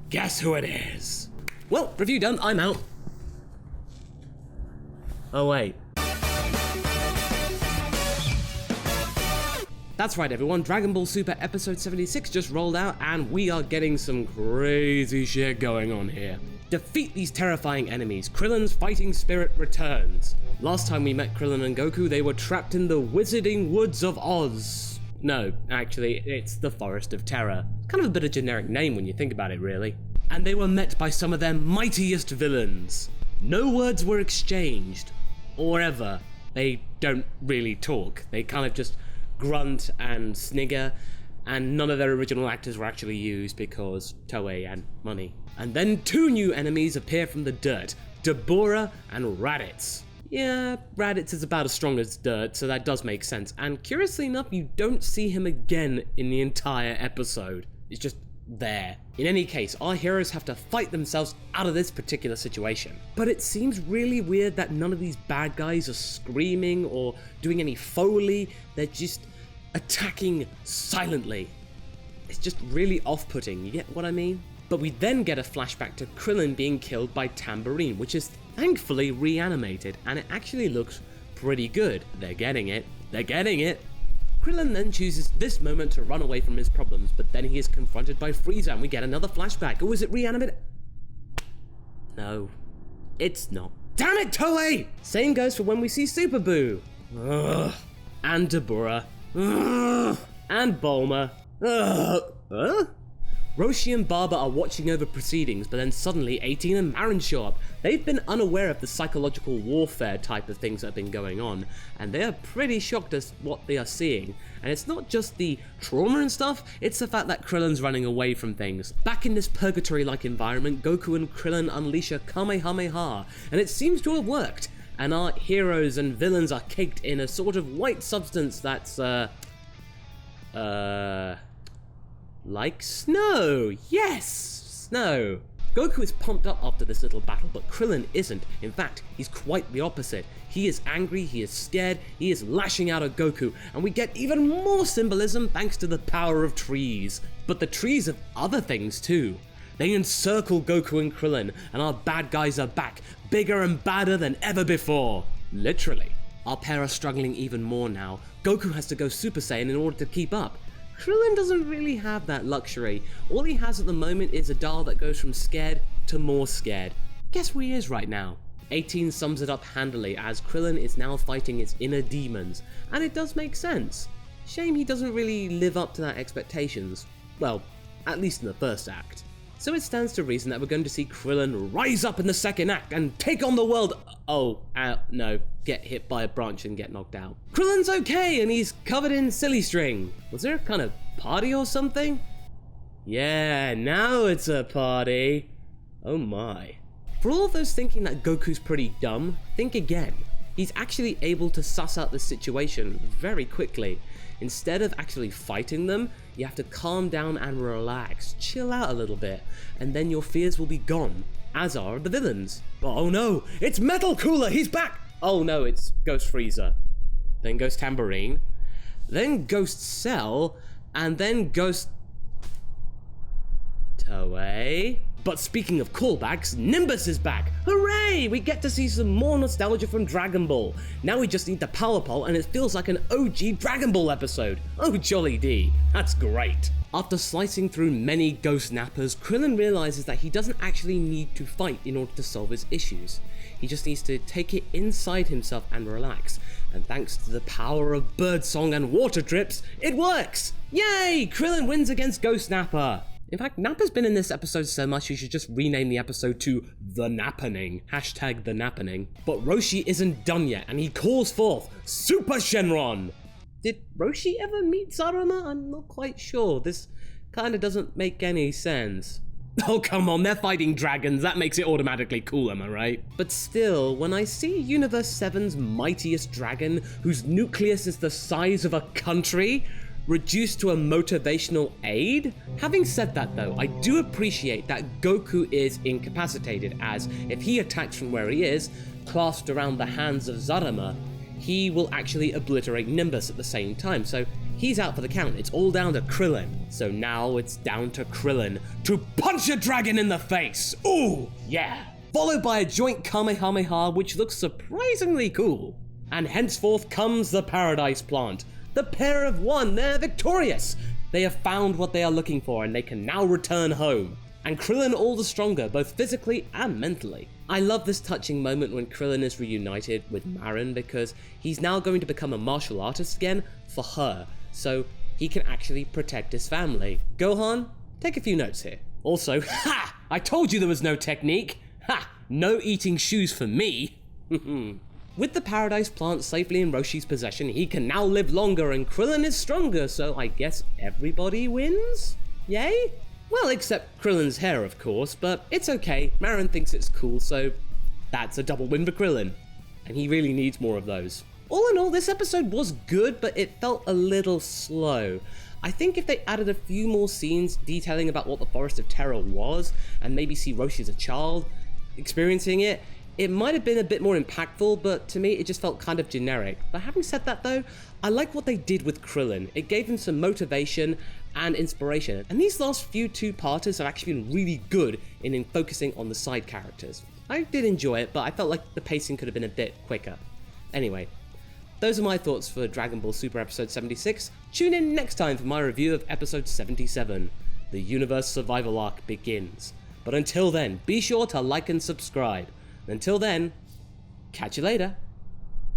Guess who it is? Well, review done, I'm out. Oh wait. That's right everyone, Dragon Ball Super episode 76 just rolled out and we are getting some crazy shit going on here. Defeat these terrifying enemies, Krillin's fighting spirit returns. Last time we met Krillin and Goku, they were trapped in the Wizarding Woods of Oz. No, actually, it's the Forest of Terror. It's kind of a bit of a generic name when you think about it, really. And they were met by some of their mightiest villains. No words were exchanged, or ever. They don't really talk. They kind of just grunt and snigger, and none of their original actors were actually used because Toei and money. And then two new enemies appear from the dirt, Dabura and Raditz. Yeah, Raditz is about as strong as dirt, so that does make sense, and curiously enough, you don't see him again in the entire episode. It's just there. In any case, our heroes have to fight themselves out of this particular situation. But it seems really weird that none of these bad guys are screaming or doing any foley, they're just attacking silently. It's just really off-putting, you get what I mean? But we then get a flashback to Krillin being killed by Tambourine, which is thankfully reanimated, and it actually looks pretty good. They're getting it. They're getting it. Krillin then chooses this moment to run away from his problems, but then he is confronted by Frieza and we get another flashback. Oh, is it reanimated? No, it's not. Damn it, Toei! Same goes for when we see Super Boo. Ugh. And Dabura. Ugh. And Bulma. Ugh. Huh? Roshi and Baba are watching over proceedings, but then suddenly 18 and Marron show up. They've been unaware of the psychological warfare type of things that have been going on, and they are pretty shocked at what they are seeing. And it's not just the trauma and stuff, it's the fact that Krillin's running away from things. Back in this purgatory-like environment, Goku and Krillin unleash a Kamehameha, and it seems to have worked. And our heroes and villains are caked in a sort of white substance that's, like snow! Yes! Snow! Goku is pumped up after this little battle, but Krillin isn't. In fact, he's quite the opposite. He is angry, he is scared, he is lashing out at Goku, and we get even more symbolism thanks to the power of trees. But the trees have other things too. They encircle Goku and Krillin, and our bad guys are back, bigger and badder than ever before. Literally. Our pair are struggling even more now. Goku has to go Super Saiyan in order to keep up. Krillin doesn't really have that luxury. All he has at the moment is a dial that goes from scared to more scared. Guess where he is right now? 18 sums it up handily as Krillin is now fighting its inner demons, and it does make sense. Shame he doesn't really live up to that expectations. Well, at least in the first act. So it stands to reason that we're going to see Krillin rise up in the second act and take on the world. No, get hit by a branch and get knocked out. Krillin's okay and he's covered in silly string. Was there a kind of party or something? Yeah, now it's a party. Oh my. For all of those thinking that Goku's pretty dumb, think again. He's actually able to suss out the situation very quickly. Instead of actually fighting them, you have to calm down and relax, chill out a little bit, and then your fears will be gone, as are the villains. But oh no, it's Metal Cooler, he's back! Oh no, it's Ghost Frieza. Then Ghost Tambourine, then Ghost Cell, and then Ghost Toei. But speaking of callbacks, Nimbus is back! Hooray! We get to see some more nostalgia from Dragon Ball. Now we just need the Power Pole and it feels like an OG Dragon Ball episode. Oh jolly D, that's great. After slicing through many Ghost Nappers, Krillin realizes that he doesn't actually need to fight in order to solve his issues. He just needs to take it inside himself and relax. And thanks to the power of birdsong and water drips, it works! Yay! Krillin wins against Ghost Napper! In fact, Nappa's been in this episode so much you should just rename the episode to The Nappening. Hashtag The Nappening. But Roshi isn't done yet, and he calls forth Super Shenron! Did Roshi ever meet Saruma? I'm not quite sure. This kinda doesn't make any sense. Oh come on, they're fighting dragons, that makes it automatically cool, am I right? But still, when I see Universe 7's mightiest dragon, whose nucleus is the size of a country, reduced to a motivational aid? Having said that though, I do appreciate that Goku is incapacitated, as if he attacks from where he is, clasped around the hands of Zarama, he will actually obliterate Nimbus at the same time, so he's out for the count. It's all down to Krillin. So now it's down to Krillin to punch a dragon in the face. Ooh, yeah. Followed by a joint Kamehameha, which looks surprisingly cool. And henceforth comes the Paradise Plant. The pair have won, they're victorious. They have found what they are looking for and they can now return home. And Krillin all the stronger, both physically and mentally. I love this touching moment when Krillin is reunited with Marron because he's now going to become a martial artist again for her, so he can actually protect his family. Gohan, take a few notes here. Also, ha! I told you there was no technique! Ha! No eating shoes for me! With the Paradise Plant safely in Roshi's possession, he can now live longer and Krillin is stronger, so I guess everybody wins? Yay? Well, except Krillin's hair, of course, but it's okay. Marron thinks it's cool, so that's a double win for Krillin. And he really needs more of those. All in all, this episode was good, but it felt a little slow. I think if they added a few more scenes detailing about what the Forest of Terror was, and maybe see Roshi as a child experiencing it, it might have been a bit more impactful, but to me it just felt kind of generic. But having said that though, I like what they did with Krillin. It gave him some motivation and inspiration, and these last few two-parters have actually been really good in focusing on the side characters. I did enjoy it, but I felt like the pacing could have been a bit quicker. Anyway, those are my thoughts for Dragon Ball Super Episode 76. Tune in next time for my review of Episode 77. The Universe Survival Arc begins. But until then, be sure to like and subscribe. Until then, catch you later.